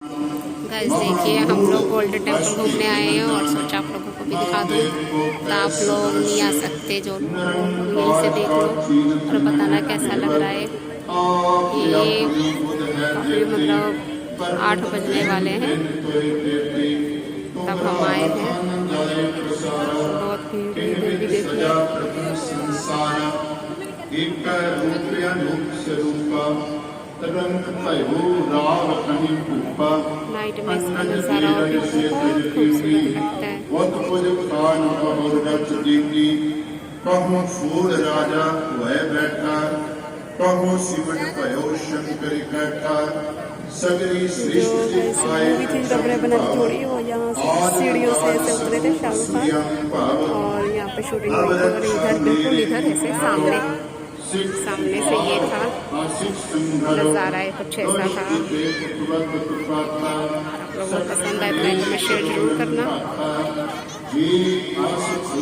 Guys देखिए, हम लोग गोल्डन टेम्पल घूमने आए हैं और सोचा आप लोगों को भी दिखा दूँ। तो आप लोग नहीं आ सकते जो यहीं से देख लो और बताना कैसा लग रहा है। ये काफ़ी मतलब 8 बजने वाले हैं तब हम आए थे। बहुत भीड़ भी देखिए। नाइट में इसका नज़ारा और भी बहुत खूबसूरत लगता है। थोड़ी वो यहाँ से सीढ़ियों से ऐसे उतरे थे शाहरुख खान, और यहाँ पे शूटिंग हुई। इधर बिल्कुल इधर ऐसे सामने से ये था नज़ारा, कुछ ऐसा था। आप लोगों को पसंद आए तो लाइक में शेयर जरूर करना।